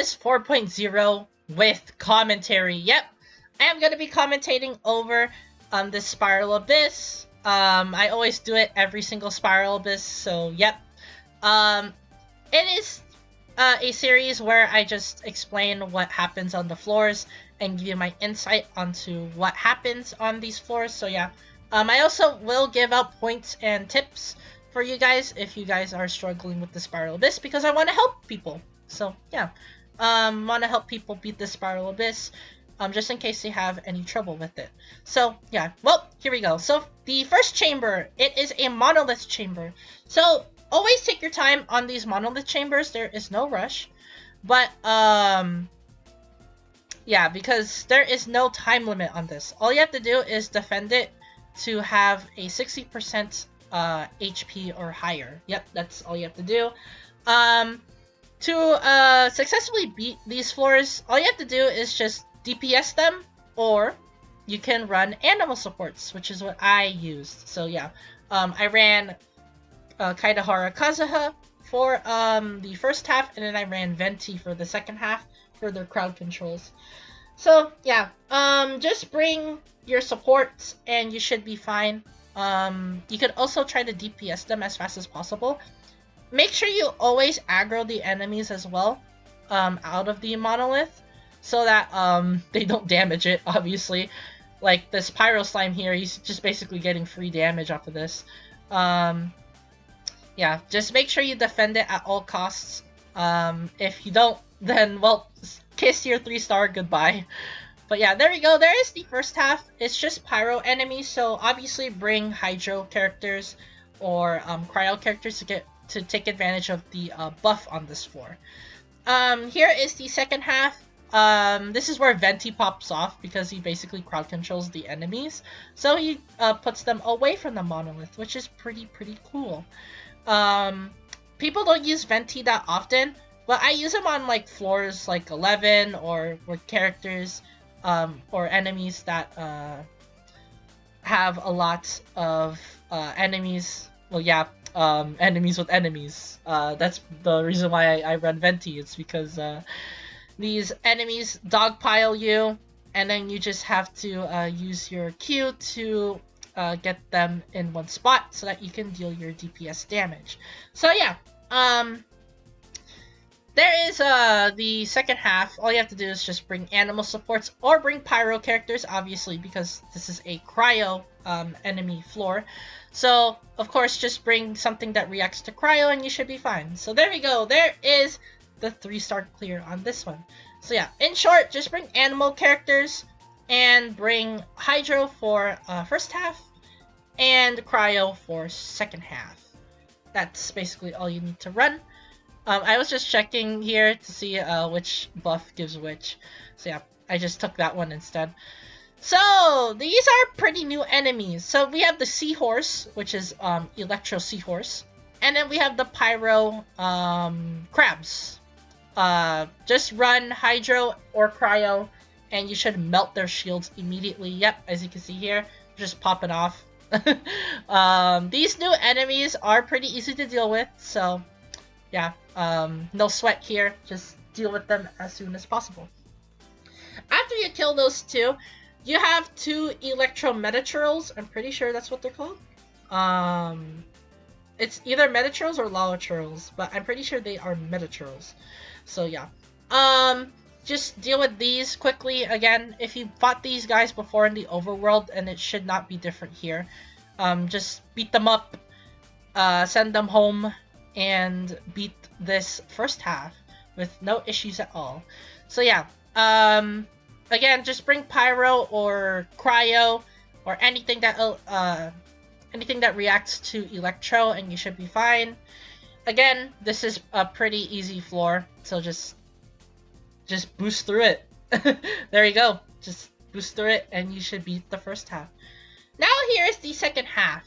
is 4.0 with commentary. Yep, I am going to be commentating over this Spiral Abyss. I always do it every single Spiral Abyss, so yep. It is a series where I just explain what happens on the floors and give you my insight onto what happens on these floors. So yeah, I also will give out points and tips for you guys if you guys are struggling with the Spiral Abyss, because I want to help people. So yeah, want to help people beat the Spiral Abyss, just in case they have any trouble with it. So yeah, well, here we go. So the first chamber, it is a monolith chamber. So always take your time on these monolith chambers. There is no rush, but yeah, because there is no time limit on this. All you have to do is defend it to have a 60% HP or higher. Yep, that's all you have to do. To successfully beat these floors, all you have to do is just DPS them, or you can run animal supports, which is what I used. So yeah, I ran Kaidahara Kazuha for the first half, and then I ran Venti for the second half for their crowd controls. So yeah, just bring your supports and you should be fine. You could also try to DPS them as fast as possible. Make sure you always aggro the enemies as well, out of the monolith, so that they don't damage it, obviously. Like this Pyro Slime here, he's just basically getting free damage off of this. Yeah, just make sure you defend it at all costs. If you don't, then, well, kiss your 3-star goodbye. But yeah, there we go. There is the first half. It's just Pyro enemies, so obviously bring Hydro characters or Cryo characters to take advantage of the buff on this floor. Here is the second half. This is where Venti pops off because he basically crowd controls the enemies. So he puts them away from the monolith, which is pretty cool. People don't use Venti that often, but I use them on like floors like 11 or with characters or enemies that have a lot of enemies. Well, yeah, enemies with enemies. That's the reason why I run Venti. It's because these enemies dogpile you, and then you just have to use your Q to get them in one spot so that you can deal your DPS damage. So yeah, there is the second half. All you have to do is just bring animal supports or bring Pyro characters, obviously, because this is a Cryo enemy floor. So, of course, just bring something that reacts to Cryo and you should be fine. So there we go. There is the 3-star clear on this one. So yeah, in short, just bring animal characters and bring Hydro for first half and Cryo for second half. That's basically all you need to run. I was just checking here to see which buff gives which. So yeah, I just took that one instead. So these are pretty new enemies. So we have the Seahorse, which is Electro Seahorse, and then we have the Pyro Crabs. Just run Hydro or Cryo, and you should melt their shields immediately. Yep, as you can see here, just pop it off. These new enemies are pretty easy to deal with, so yeah, no sweat here. Just deal with them as soon as possible. After you kill those two, you have 2 Electro Metaturals. I'm pretty sure that's what they're called. It's either Metaturals or Lavaturals, but I'm pretty sure they are Metaturals. So yeah, just deal with these quickly. Again, if you fought these guys before in the overworld, and it should not be different here, just beat them up, send them home, and beat this first half with no issues at all. So yeah, again, just bring Pyro or Cryo or anything that reacts to Electro, and you should be fine. Again, this is a pretty easy floor, so just boost through it. There you go. Just boost through it, and you should beat the first half. Now here is the second half.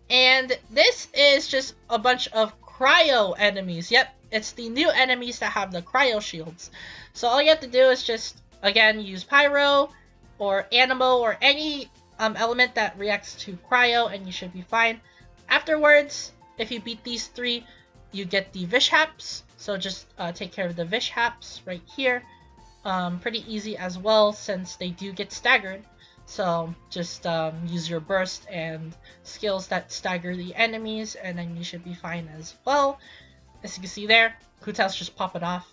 And this is just a bunch of Cryo enemies. Yep, it's the new enemies that have the Cryo shields. So all you have to do is just, again, use Pyro or Animal or any element that reacts to Cryo, and you should be fine. Afterwards, if you beat these 3, you get the Vishaps, So just take care of the Vishaps right here. Pretty easy as well since they do get staggered. So just use your burst and skills that stagger the enemies, and then you should be fine as well. As you can see there, Kutao's just popping off.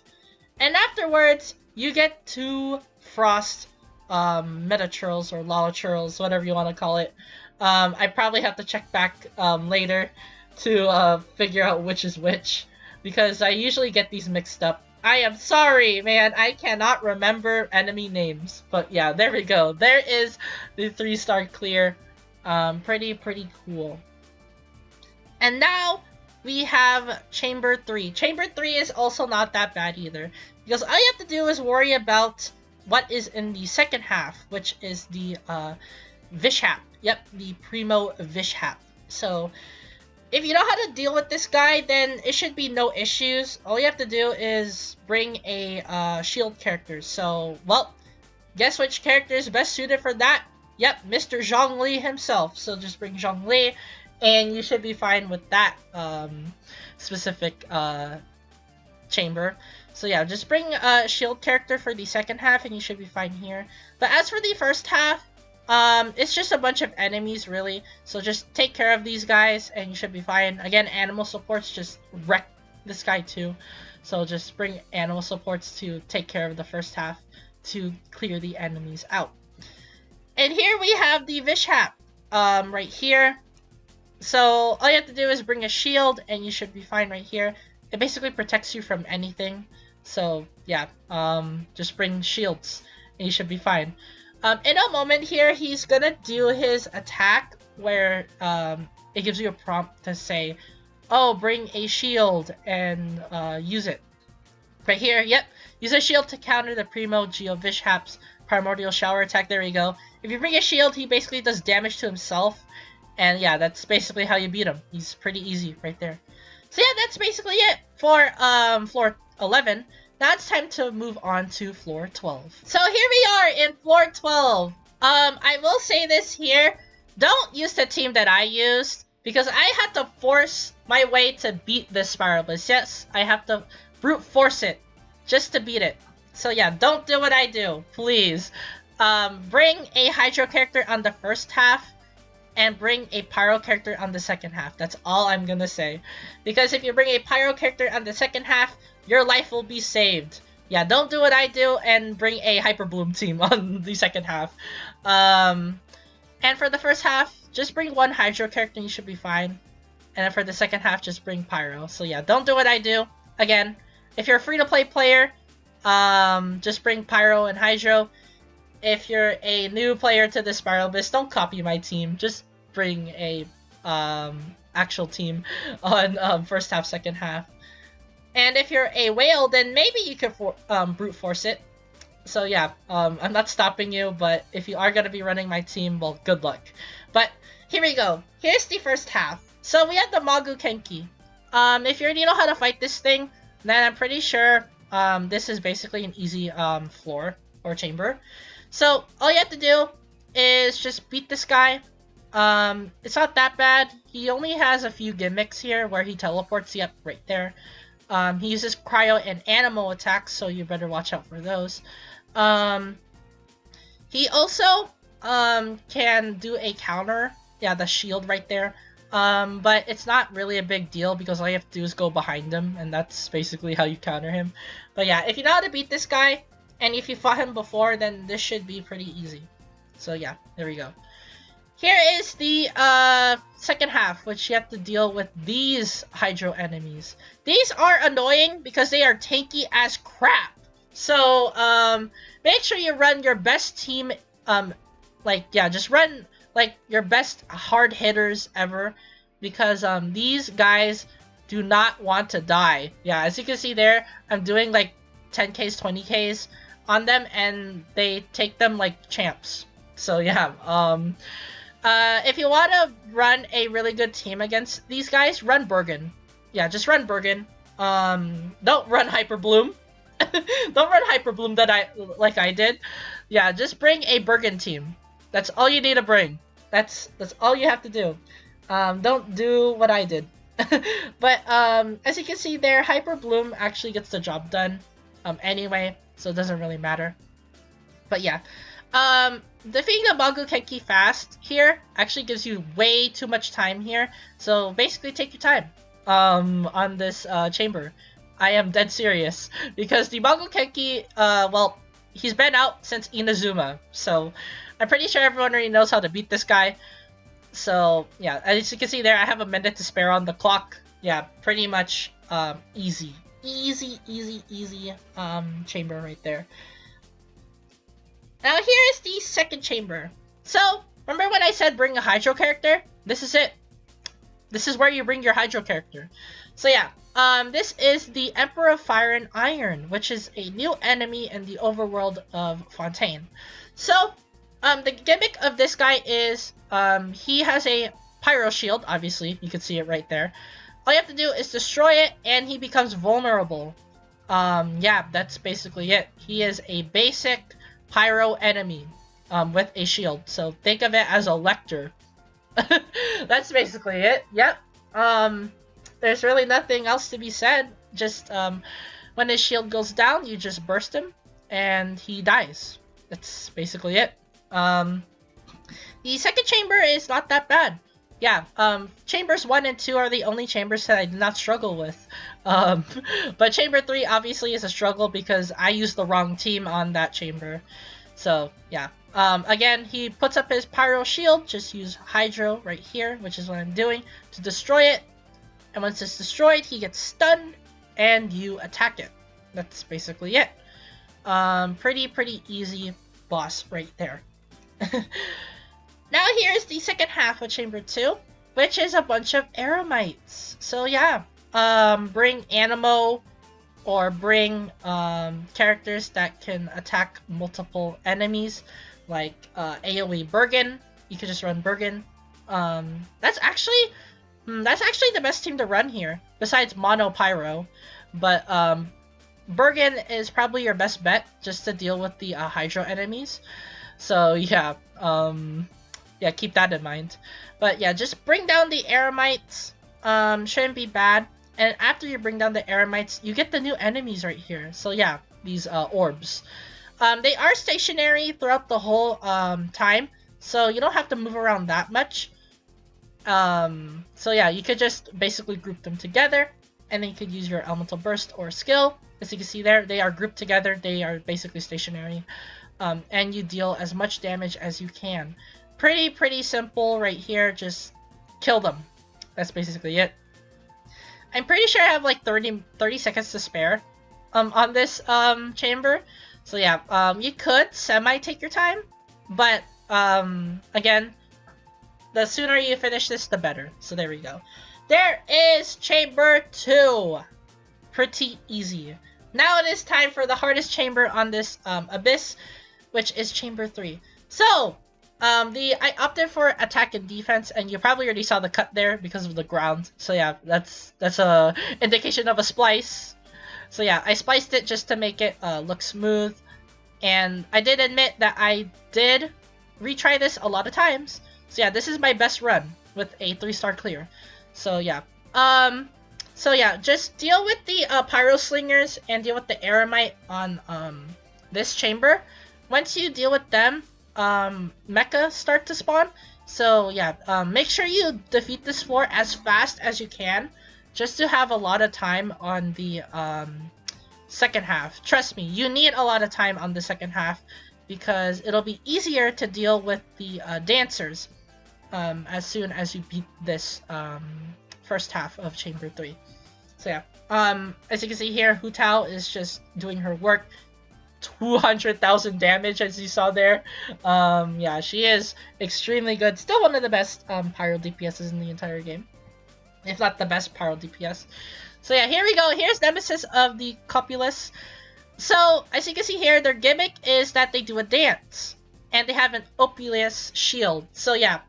And afterwards, you get 2 Frost Metachurls or Lolachurls, whatever you want to call it. I probably have to check back later to figure out which is which, because I usually get these mixed up. I am sorry, man. I cannot remember enemy names. But yeah, there we go. There is the 3-star clear. Pretty cool. And now we have Chamber 3. Chamber 3 is also not that bad either, because all you have to do is worry about what is in the second half, which is the Vishap. Yep, the Primo Vishap. So if you know how to deal with this guy, then it should be no issues. All you have to do is bring a shield character. So, well, guess which character is best suited for that? Yep, Mr. Zhongli himself. So just bring Zhongli, and you should be fine with that specific chamber. So yeah, just bring a shield character for the second half, and you should be fine here. But as for the first half, it's just a bunch of enemies, really. So just take care of these guys, and you should be fine. Again, animal supports just wreck this guy too. So just bring animal supports to take care of the first half to clear the enemies out. And here we have the Vishap, right here. So all you have to do is bring a shield, and you should be fine right here. It basically protects you from anything. So yeah, just bring shields, and you should be fine. In a moment here, he's gonna do his attack where it gives you a prompt to say, oh, bring a shield and use it. Right here, yep. Use a shield to counter the Primo Geo Vishap's Primordial Shower attack. There you go. If you bring a shield, he basically does damage to himself. And yeah, that's basically how you beat him. He's pretty easy right there. So yeah, that's basically it for floor 11. Now it's time to move on to floor 12. So here we are in floor 12. I will say this here. Don't use the team that I used, because I had to force my way to beat this Spiral Blitz. Yes, I have to brute force it just to beat it. So yeah, don't do what I do, please. Bring a Hydro character on the first half, and bring a Pyro character on the second half. That's all I'm gonna say. Because if you bring a Pyro character on the second half, your life will be saved. Yeah, don't do what I do and bring a Hyper Bloom team on the second half. And for the first half, just bring 1 Hydro character and you should be fine. And then for the second half, just bring Pyro. So yeah, don't do what I do. Again, if you're a free-to-play player, just bring Pyro and Hydro. If you're a new player to the Spiral Blitz, don't copy my team. Just bring a actual team on first half, second half. And if you're a whale, then maybe you could brute force it. So yeah, I'm not stopping you, but if you are going to be running my team, well, good luck. But here we go. Here's the first half. So we have the Magu Kenki. If you already know how to fight this thing, then I'm pretty sure this is basically an easy floor or chamber. So all you have to do is just beat this guy. It's not that bad. He only has a few gimmicks here where he teleports. Yep, right there. He uses cryo and animal attacks, so you better watch out for those. He also can do a counter. Yeah, the shield right there. But it's not really a big deal because all you have to do is go behind him, and that's basically how you counter him. But yeah, if you know how to beat this guy, and if you fought him before, then this should be pretty easy. So yeah, there we go. Here is the second half, which you have to deal with these Hydro enemies. These are annoying because they are tanky as crap. So make sure you run your best team. Just run like your best hard hitters ever, because these guys do not want to die. Yeah, as you can see there, I'm doing like 10Ks, 20Ks on them, and they take them like champs. So yeah, if you want to run a really good team against these guys, run Bergen. Yeah, just run Bergen. Don't run Hyper Bloom. Don't run Hyper Bloom like I did. Yeah, just bring a Bergen team. That's all you need to bring. That's all you have to do. Don't do what I did. But as you can see there, Hyper Bloom actually gets the job done anyway, so it doesn't really matter. But yeah, defeating the Mongo Kenki fast here actually gives you way too much time here. So basically, take your time on this chamber. I am dead serious because the Mongo Kenki, well, he's been out since Inazuma, so I'm pretty sure everyone already knows how to beat this guy. So yeah, as you can see there, I have a minute to spare on the clock. Yeah, pretty much easy chamber right there. Now here is the second chamber. So remember when I said bring a Hydro character? This is it. This is where you bring your Hydro character. So yeah, this is the Emperor of Fire and Iron, which is a new enemy in the overworld of Fontaine. So the gimmick of this guy is he has a pyro shield. Obviously, you can see it right there. All you have to do is destroy it, and he becomes vulnerable. Yeah, that's basically it. He is a basic pyro enemy with a shield. So think of it as a Lecter. That's basically it. Yep. There's really nothing else to be said. Just when his shield goes down, you just burst him, and he dies. That's basically it. The second chamber is not that bad. Yeah, chambers 1 and 2 are the only chambers that I did not struggle with. But chamber 3 obviously is a struggle because I used the wrong team on that chamber. So, yeah. Again, he puts up his pyro shield. Just use Hydro right here, which is what I'm doing, to destroy it. And once it's destroyed, he gets stunned, and you attack it. That's basically it. Pretty easy boss right there. Now here's the second half of Chamber 2, which is a bunch of Aromites. So yeah, bring Animo, or bring characters that can attack multiple enemies, like AoE Bergen. You can just run Bergen. That's actually the best team to run here, besides Mono Pyro. But Bergen is probably your best bet just to deal with the Hydro enemies. So yeah, yeah, keep that in mind. But yeah, just bring down the Aromites. Shouldn't be bad. And after you bring down the Aromites, you get the new enemies right here. So yeah, these orbs. They are stationary throughout the whole time, so you don't have to move around that much. So yeah, you could just basically group them together, and then you could use your Elemental Burst or skill. As you can see there, they are grouped together. They are basically stationary. And you deal as much damage as you can. Pretty simple right here. Just kill them. That's basically it. I'm pretty sure I have like 30 seconds to spare on this chamber. So yeah, you could take your time, but again, the sooner you finish this, the better. So there we go. There is Chamber 2. Pretty easy. Now it is time for the hardest chamber on this Abyss, which is Chamber 3. So, I opted for attack and defense, and you probably already saw the cut there because of the ground. So yeah, that's a indication of a splice. So yeah, I spliced it just to make it look smooth. And I did admit that I did retry this a lot of times. So yeah, this is my best run with a 3-star clear. So yeah. So yeah, just deal with the Pyro Slingers and deal with the Aramite on this chamber. Once you deal with them, mecha start to spawn. So yeah, make sure you defeat this floor as fast as you can, just to have a lot of time on the second half. Trust me, you need a lot of time on the second half, because it'll be easier to deal with the dancers as soon as you beat this first half of Chamber 3. So yeah, as you can see here, Hu Tao is just doing her work. 200,000 damage, as you saw there. Yeah, she is extremely good. Still one of the best Pyro DPSs in the entire game, if not the best Pyro DPS. So yeah, here we go. Here's Nemesis of the Copulus. So, as you can see here, their gimmick is that they do a dance, and they have an Opulus shield. So yeah,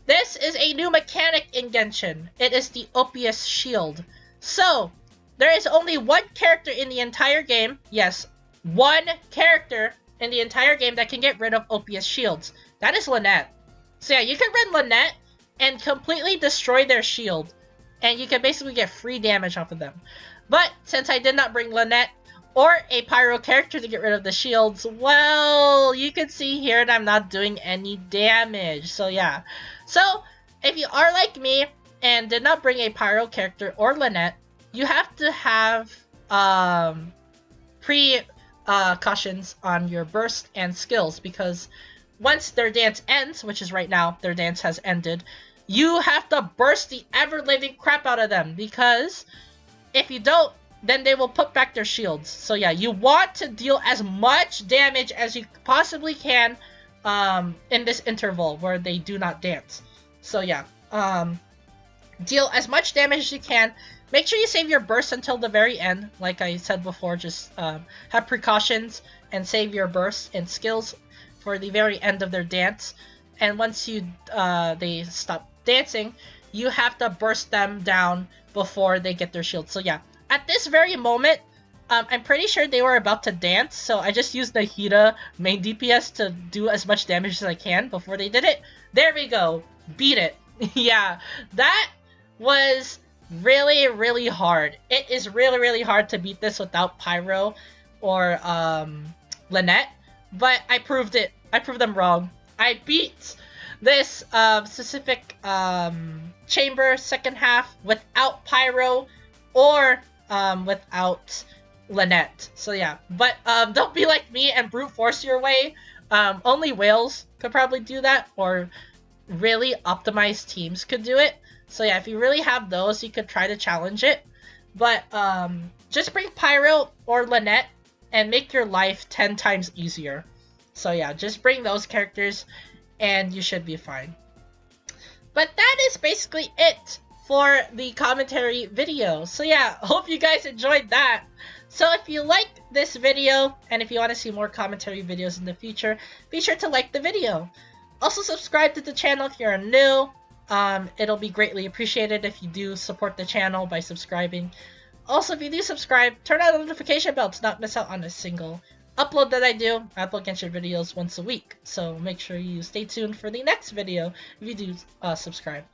this is a new mechanic in Genshin. It is the Opus shield. So, there is only one character in the entire game, yes, one character in the entire game that can get rid of Opus shields. That is Lynette. So yeah, you can run Lynette, and completely destroy their shield. And you can basically get free damage off of them. But since I did not bring Lynette or a pyro character to get rid of the shields, well, you can see here that I'm not doing any damage. So yeah. So if you are like me and did not bring a pyro character or Lynette, you have to have precautions on your burst and skills, because once their dance ends, which is right now, their dance has ended, you have to burst the ever-living crap out of them, because if you don't, then they will put back their shields. So yeah, you want to deal as much damage as you possibly can in this interval where they do not dance. So yeah, deal as much damage as you can. Make sure you save your burst until the very end. Like I said before, just have precautions and save your bursts and skills for the very end of their dance. And once they stop dancing, you have to burst them down before they get their shield. So yeah, at this very moment, I'm pretty sure they were about to dance, so I just used the Hida main DPS to do as much damage as I can before they did it. There we go. Beat it. Yeah, that was really, really hard. It is really, really hard to beat this without Pyro or Lynette, but I proved it. I proved them wrong. I beat this specific chamber second half without Pyro or without Lynette. So yeah, but don't be like me and brute force your way. Only whales could probably do that, or really optimized teams could do it. So yeah, if you really have those, you could try to challenge it. But just bring Pyro or Lynette and make your life 10 times easier. So yeah, just bring those characters and you should be fine. But that is basically it for the commentary video. So yeah, hope you guys enjoyed that. So if you like this video and if you want to see more commentary videos in the future, be sure to like the video. Also subscribe to the channel if you're new. It'll be greatly appreciated if you do support the channel by subscribing. Also, if you do subscribe, turn on the notification bell to not miss out on a single upload that I do. I upload genshin videos once a week, so make sure you stay tuned for the next video if you do subscribe.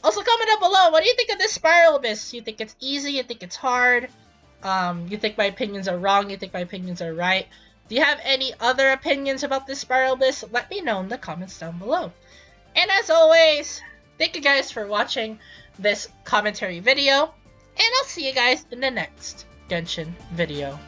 Also, comment down below, what do you think of this Spiral Abyss? You think it's easy? You think it's hard? You think my opinions are wrong? You think my opinions are right? Do you have any other opinions about this Spiral Abyss? Let me know in the comments down below. And as always, thank you guys for watching this commentary video, and I'll see you guys in the next Genshin video.